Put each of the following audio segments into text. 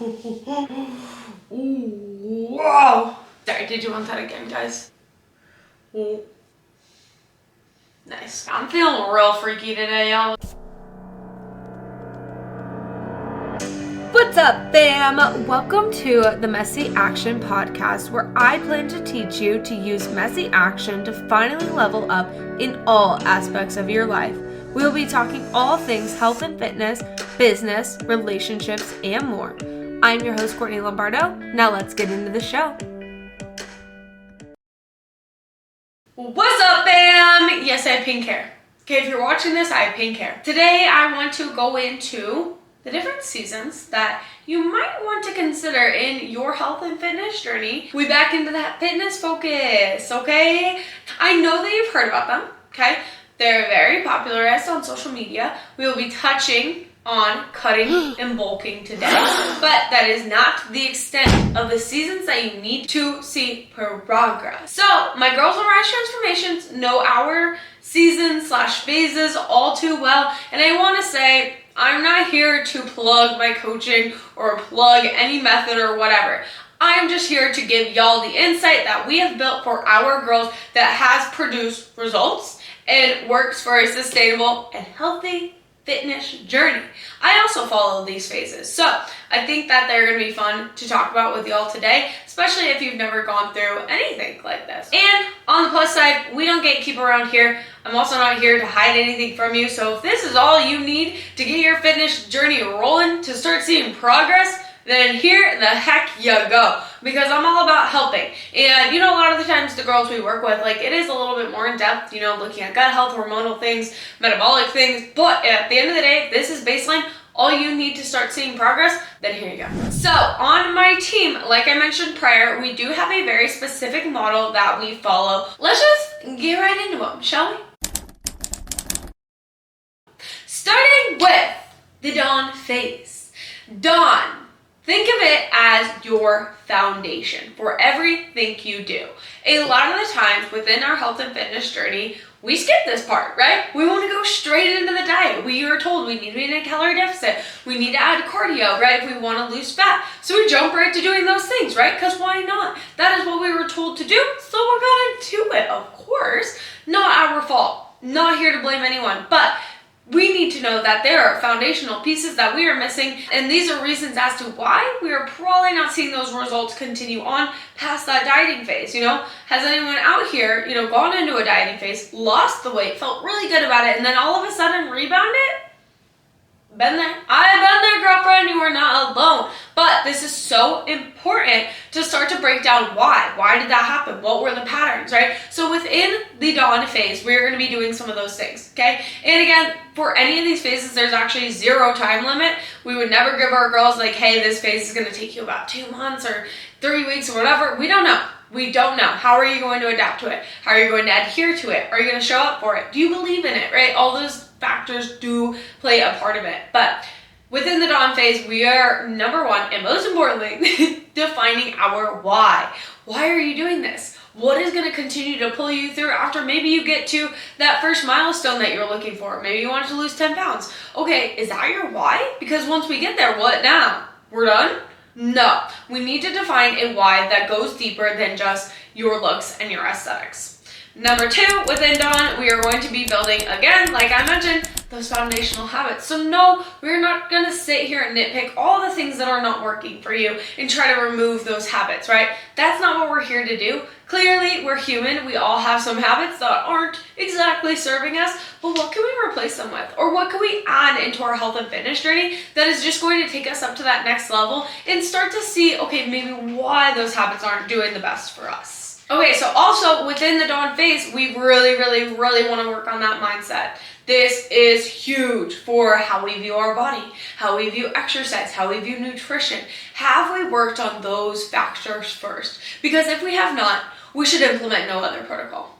Whoa! Sorry, did you want that again, guys? Ooh. Nice. I'm feeling real freaky today, y'all. What's up, fam? Welcome to the Messy Action Podcast, where I plan to teach you to use messy action to finally level up in all aspects of your life. We will be talking all things health and fitness, business, relationships, and more. I'm your host, Courtney Lombardo. Now let's get into the show. What's up, fam? Yes, I have pink hair. Okay, if you're watching this, I have pink hair. Today, I want to go into the different seasons that you might want to consider in your health and fitness journey. We back into that fitness focus, okay? I know that you've heard about them, okay? They're very popularized on social media. We will be touching on cutting and bulking today, but that is not the extent of the seasons that you need to see progress. So my girls on Rise Transformations know our seasons / phases all too well, and I want to say I'm not here to plug my coaching or plug any method or whatever. I'm just here to give y'all the insight that we have built for our girls that has produced results and works for a sustainable and healthy fitness journey. I also follow these phases, so I think that they're going to be fun to talk about with y'all today, especially if you've never gone through anything like this. And on the plus side, we don't gatekeep around here. I'm also not here to hide anything from you, so if this is all you need to get your fitness journey rolling, to start seeing progress, then here the heck you go, because I'm all about helping. And a lot of the times the girls we work with, it is a little bit more in depth, looking at gut health, hormonal things, metabolic things, but at the end of the day, if this is baseline, all you need to start seeing progress, then here you go. So on my team, like I mentioned prior, we do have a very specific model that we follow. Let's just get right into them, shall we? Starting with the dawn phase. Dawn. Think of it as your foundation for everything you do. A lot of the times within our health and fitness journey, we skip this part, right? We want to go straight into the diet. We are told we need to be in a calorie deficit. We need to add cardio, right? If we want to lose fat. So we jump right to doing those things, right? Because why not? That is what we were told to do. So we're going to do it, of course. Not our fault. Not here to blame anyone, but we need to know that there are foundational pieces that we are missing, and these are reasons as to why we are probably not seeing those results continue on past that dieting phase. Has anyone out here, gone into a dieting phase, lost the weight, felt really good about it, and then all of a sudden rebounded? Been there. I've been there, girlfriend. You are not alone. But this is so important to start to break down why. Why did that happen? What were the patterns, right? So within the dawn phase, we're going to be doing some of those things, okay? And again, for any of these phases, there's actually zero time limit. We would never give our girls hey, this phase is going to take you about 2 months or 3 weeks or whatever. We don't know. We don't know. How are you going to adapt to it? How are you going to adhere to it? Are you going to show up for it? Do you believe in it, right? All those factors do play a part of it. But within the dawn phase, we are, number one, and most importantly, defining our why. Why are you doing this? What is going to continue to pull you through after maybe you get to that first milestone that you're looking for? Maybe you want to lose 10 pounds. Okay, is that your why? Because once we get there, what now? We're done? No. We need to define a why that goes deeper than just your looks and your aesthetics. Number two, within dawn, we are going to be building, again, like I mentioned, those foundational habits. So no, we're not going to sit here and nitpick all the things that are not working for you and try to remove those habits, right? That's not what we're here to do. Clearly, we're human. We all have some habits that aren't exactly serving us, but what can we replace them with? Or what can we add into our health and fitness journey that is just going to take us up to that next level and start to see, okay, maybe why those habits aren't doing the best for us. Okay, so also within the dawn phase, we really want to work on that mindset. This is huge for how we view our body, how we view exercise, how we view nutrition. Have we worked on those factors first? Because if we have not, we should implement no other protocol.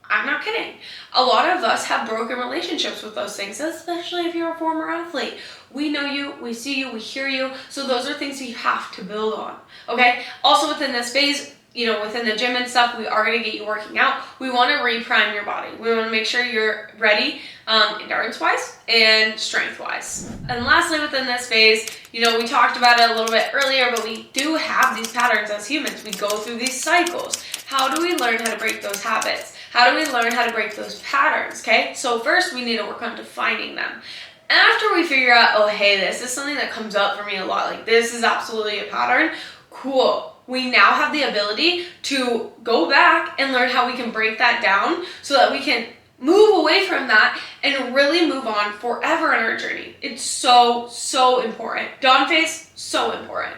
I'm not kidding. A lot of us have broken relationships with those things, especially if you're a former athlete. We know you, we see you, we hear you, so those are things you have to build on, okay? Also within this phase, within the gym and stuff, we are going to get you working out. We want to reprime your body. We want to make sure you're ready, endurance-wise and strength-wise. And lastly, within this phase, we talked about it a little bit earlier, but we do have these patterns as humans. We go through these cycles. How do we learn how to break those habits? How do we learn how to break those patterns, okay? So first, we need to work on defining them. After we figure out, oh, hey, this is something that comes up for me a lot. Like, this is absolutely a pattern. Cool. We now have the ability to go back and learn how we can break that down so that we can move away from that and really move on forever in our journey. It's so, so important. Dawn phase, so important.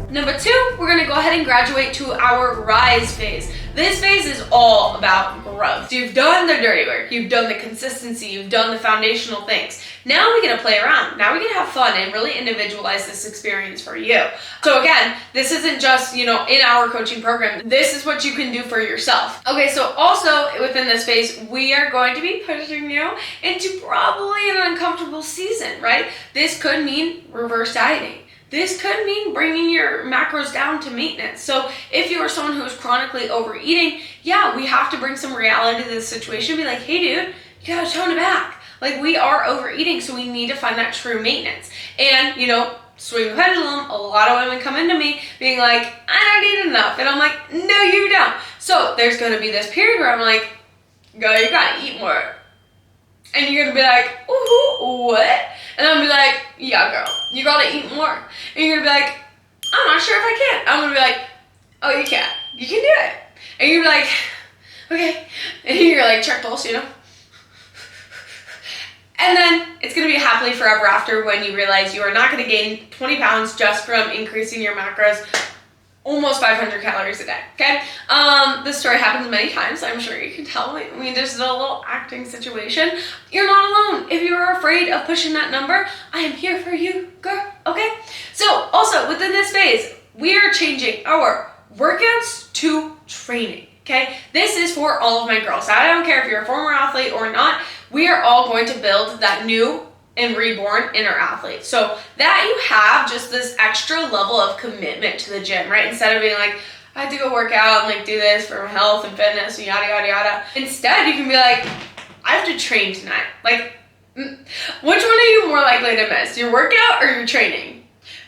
Number 2, we're going to go ahead and graduate to our rise phase. This phase is all about growth. So you've done the dirty work, you've done the consistency, you've done the foundational things. Now we get to play around. Now we get to have fun and really individualize this experience for you. So again, this isn't just, in our coaching program. This is what you can do for yourself. Okay, so also within this phase, we are going to be pushing you into probably an uncomfortable season, right? This could mean reverse dieting. This could mean bringing your macros down to maintenance. So if you are someone who is chronically overeating, yeah, we have to bring some reality to the situation. Be like, hey dude, you gotta tone it back. Like, we are overeating, so we need to find that true maintenance. And, swing the pendulum, a lot of women come into me being like, I don't eat enough. And I'm like, no, you don't. So there's gonna be this period where I'm like, girl, you gotta eat more. And you're gonna be like, ooh, what? And I'm gonna be like, yeah, girl, you gotta eat more. And you're gonna be like, I'm not sure if I can. I'm gonna be like, oh, you can. You can do it. And you're gonna be like, okay. And you're like, check pulse, And then it's gonna be happily forever after when you realize you are not gonna gain 20 pounds just from increasing your macros almost 500 calories a day, okay? This story happens many times. I'm sure you can tell. We just did a little acting situation. You're not alone. If you're afraid of pushing that number, I am here for you, girl, okay? So also within this phase, we are changing our workouts to training, okay? This is for all of my girls. I don't care if you're a former athlete or not. We are all going to build that new and reborn inner athlete. So that you have just this extra level of commitment to the gym, right? Instead of being like, I have to go work out and do this for health and fitness and yada, yada, yada. Instead, you can be like, I have to train tonight. Which one are you more likely to miss? Your workout or your training?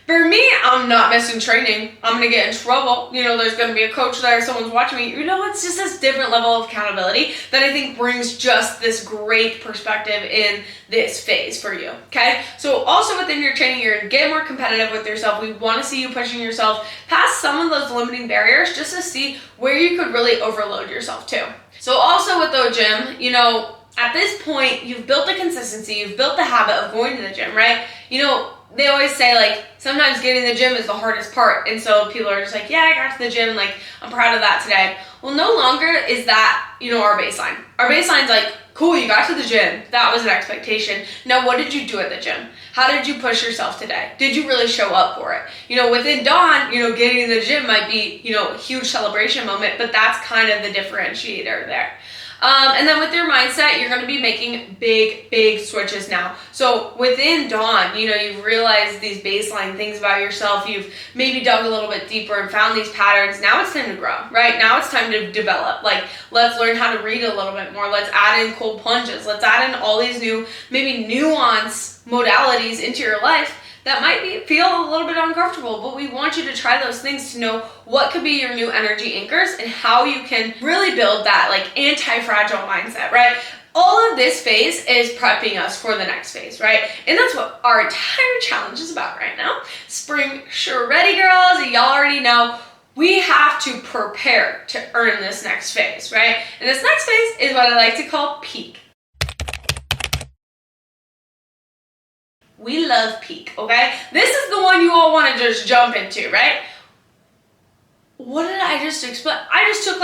For me, I'm not missing training. I'm going to get in trouble. There's going to be a coach there, someone's watching me. It's just this different level of accountability that I think brings just this great perspective in this phase for you, okay? So also within your training, you're going to get more competitive with yourself. We want to see you pushing yourself past some of those limiting barriers just to see where you could really overload yourself too. So also with the gym, at this point, you've built the consistency, you've built the habit of going to the gym, right? They always say, sometimes getting to the gym is the hardest part. And so people are just like, yeah, I got to the gym. I'm proud of that today. Well, no longer is that, our baseline. Our baseline's cool, you got to the gym. That was an expectation. Now, what did you do at the gym? How did you push yourself today? Did you really show up for it? Within Dawn, getting to the gym might be, a huge celebration moment, but that's kind of the differentiator there. And then with your mindset, you're going to be making big switches now. So within Dawn, you've realized these baseline things about yourself. You've maybe dug a little bit deeper and found these patterns. Now it's time to grow, right? Now it's time to develop. Let's learn how to read a little bit more. Let's add in cold plunges. Let's add in all these new, maybe nuanced modalities into your life that might feel a little bit uncomfortable, but we want you to try those things to know what could be your new energy anchors and how you can really build that anti-fragile mindset, right? All of this phase is prepping us for the next phase, right? And that's what our entire challenge is about right now. Spring sure ready, girls. Y'all already know we have to prepare to earn this next phase, right? And this next phase is what I like to call peak. We love peak, okay? This is the one you all want to just jump into, right? What did I just explain? I just took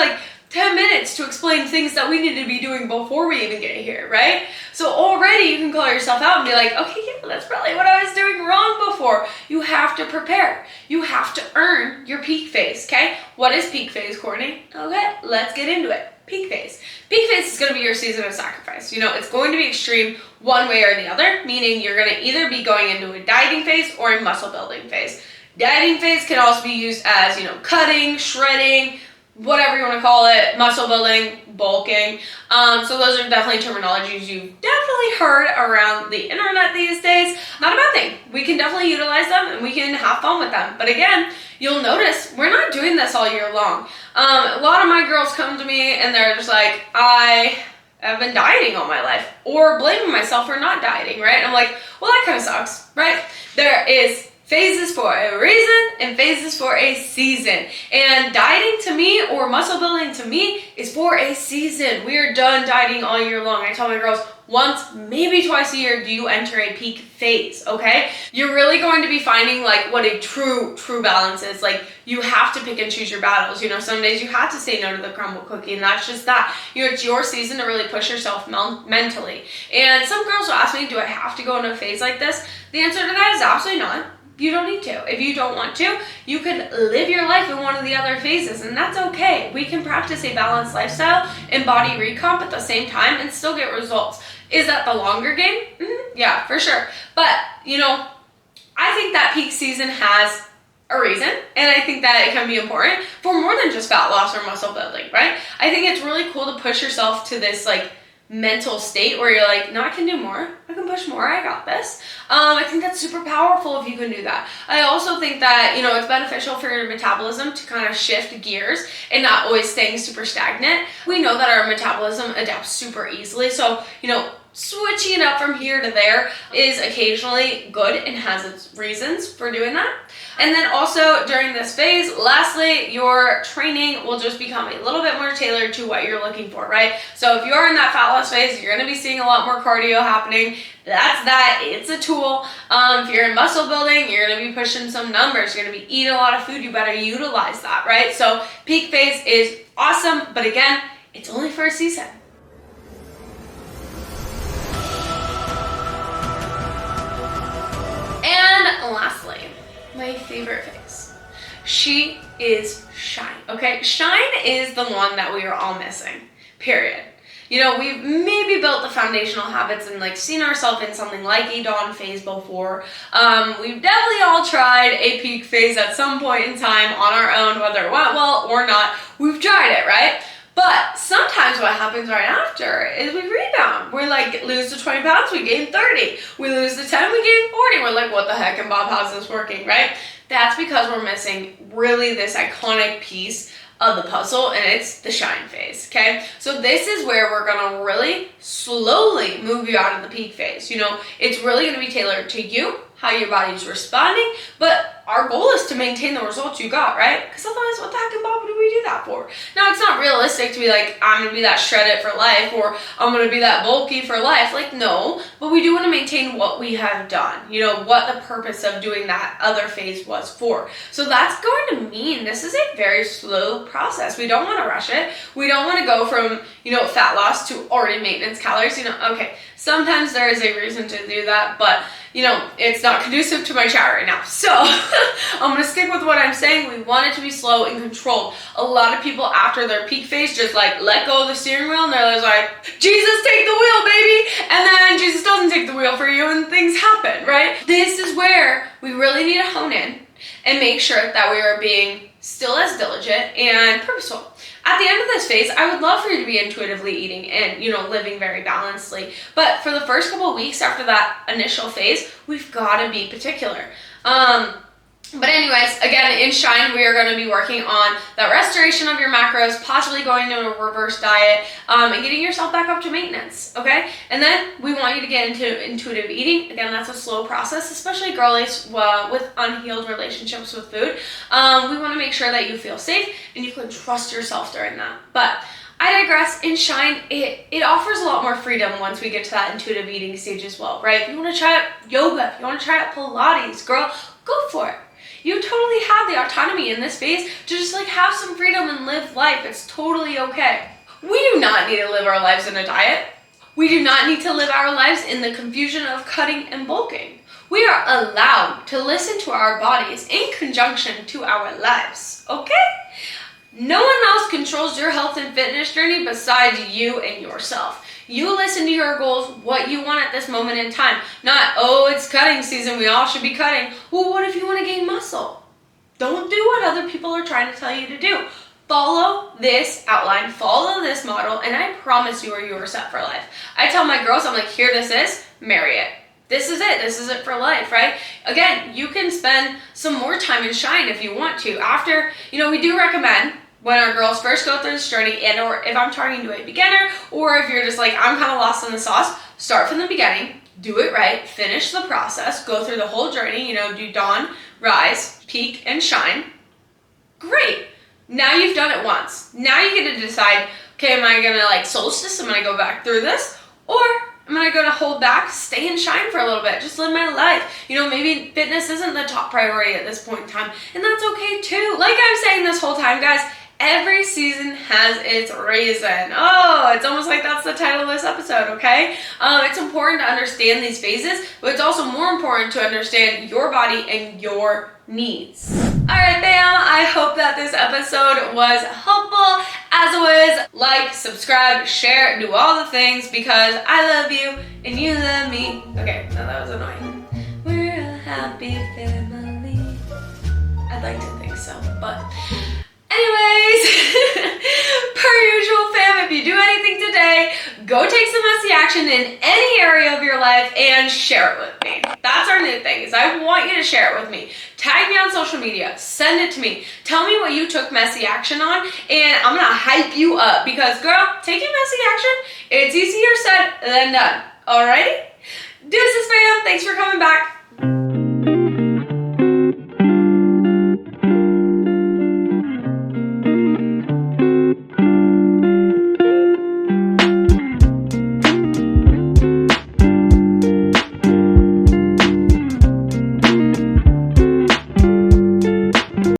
10 minutes to explain things that we need to be doing before we even get here, right? So already you can call yourself out and be like, okay, yeah, that's probably what I was doing wrong before. You have to prepare. You have to earn your peak phase, okay? What is peak phase, Courtney? Okay, let's get into it. peak phase. Peak phase is going to be your season of sacrifice. It's going to be extreme one way or the other, meaning you're going to either be going into a dieting phase or a muscle building phase. Dieting phase can also be used as, cutting, shredding, whatever you want to call it, muscle building, bulking. So those are definitely terminologies you've definitely heard around the internet these days. Not a bad thing. We can definitely utilize them and we can have fun with them. But again, you'll notice we're not doing this all year long. A lot of my girls come to me and they're just like, I have been dieting all my life, or blaming myself for not dieting, right? I'm like, well, that kind of sucks, right? There is phases for a reason and phases for a season. And dieting to me, or muscle building to me, is for a season. We are done dieting all year long. I tell my girls, once, maybe twice a year, do you enter a peak phase, okay? You're really going to be finding what a true balance is. You have to pick and choose your battles. Some days you have to say no to the crumble cookie, and that's just that. It's your season to really push yourself mentally. And some girls will ask me, do I have to go into a phase like this? The answer to that is absolutely not. You don't need to. If you don't want to, you can live your life in one of the other phases, and that's okay. We can practice a balanced lifestyle and body recomp at the same time and still get results. Is that the longer game? Yeah, for sure. But, I think that peak season has a reason, and I think that it can be important for more than just fat loss or muscle building, right? I think it's really cool to push yourself to this, mental state where you're like, no, I can do more. I can push more. I got this. I think that's super powerful if you can do that. I also think that, it's beneficial for your metabolism to kind of shift gears and not always staying super stagnant. We know that our metabolism adapts super easily. So, switching it up from here to there is occasionally good and has its reasons for doing that. And then also during this phase, lastly, your training will just become a little bit more tailored to what you're looking for, right? So if you're in that fat loss phase, you're going to be seeing a lot more cardio happening. That's that. It's a tool. If you're in muscle building, you're going to be pushing some numbers. You're going to be eating a lot of food. You better utilize that, right? So peak phase is awesome, but again, it's only for a season. And lastly, my favorite phase. She is shine, okay? Shine is the one that we are all missing, period. We've maybe built the foundational habits and seen ourselves in something like a dawn phase before. We've definitely all tried a peak phase at some point in time on our own, whether it went well or not. We've tried it, right? But sometimes what happens right after is we rebound. We're lose the 20 pounds, we gain 30. We lose the 10, we gain 40. We're like, what the heck, and Bob, how's this working, right? That's because we're missing really this iconic piece of the puzzle, and it's the shine phase, okay? So this is where we're gonna really slowly move you out of the peak phase. It's really gonna be tailored to you, how your body's responding, but our goal is to maintain the results you got, right? Because otherwise, what the heck and Bob do we do that for? Now, it's not realistic to be I'm gonna be that shredded for life, or I'm gonna be that bulky for life. No, but we do wanna maintain what we have done, what the purpose of doing that other phase was for. So that's going to mean this is a very slow process. We don't wanna rush it. We don't wanna go from, fat loss to already maintenance calories. Okay, sometimes there is a reason to do that, but it's not conducive to my chat right now. So I'm going to stick with what I'm saying. We want it to be slow and controlled. A lot of people after their peak phase just let go of the steering wheel, and they're like, Jesus, take the wheel, baby. And then Jesus doesn't take the wheel for you and things happen, right? This is where we really need to hone in and make sure that we are being still as diligent and purposeful. At the end of this phase, I would love for you to be intuitively eating and, living very balancedly. But for the first couple of weeks after that initial phase, we've got to be particular. But anyways, again, in Shine, we are going to be working on the restoration of your macros, possibly going to a reverse diet, and getting yourself back up to maintenance, okay? And then we want you to get into intuitive eating. Again, that's a slow process, especially girlies with unhealed relationships with food. We want to make sure that you feel safe and you can trust yourself during that. But I digress. In Shine, it offers a lot more freedom once we get to that intuitive eating stage as well, right? If you want to try out yoga, if you want to try out Pilates, girl, go for it. You totally have the autonomy in this phase to just have some freedom and live life. It's totally okay. We do not need to live our lives in a diet. We do not need to live our lives in the confusion of cutting and bulking. We are allowed to listen to our bodies in conjunction to our lives, okay? No one else controls your health and fitness journey besides you and yourself. You listen to your goals, what you want at this moment in time. Not, oh, it's cutting season, we all should be cutting. Well, what if you want to gain muscle? Don't do what other people are trying to tell you to do. Follow this outline, follow this model, and I promise you are set for life. I tell my girls, I'm like, here this is, marry it. This is it for life, right? Again, you can spend some more time in Shine if you want to. After, we do recommend when our girls first go through this journey, and or if I'm talking to a beginner, or if you're just like, I'm kind of lost in the sauce, start from the beginning, do it right, finish the process, go through the whole journey, do dawn, rise, peak, and shine. Great. Now you've done it once. Now you get to decide, okay, am I going to solstice? Am I going to go back through this? Or am I going to hold back, stay and shine for a little bit, just live my life? Maybe fitness isn't the top priority at this point in time, and that's okay too. Like I'm saying this whole time, guys, every season has its reason. Oh, it's almost like that's the title of this episode, okay? It's important to understand these phases, but it's also more important to understand your body and your needs. All right, fam, I hope that this episode was helpful. As always, like, subscribe, share, do all the things because I love you and you love me. Okay, no, that was annoying. We're a happy family. I'd like to think so, but anyways, per usual, fam, if you do anything today, go take some messy action in any area of your life and share it with me. That's our new thing, is I want you to share it with me. Tag me on social media, send it to me. Tell me what you took messy action on, and I'm gonna hype you up because, girl, taking messy action, it's easier said than done. Alrighty? Deuces, fam. Thanks for coming back.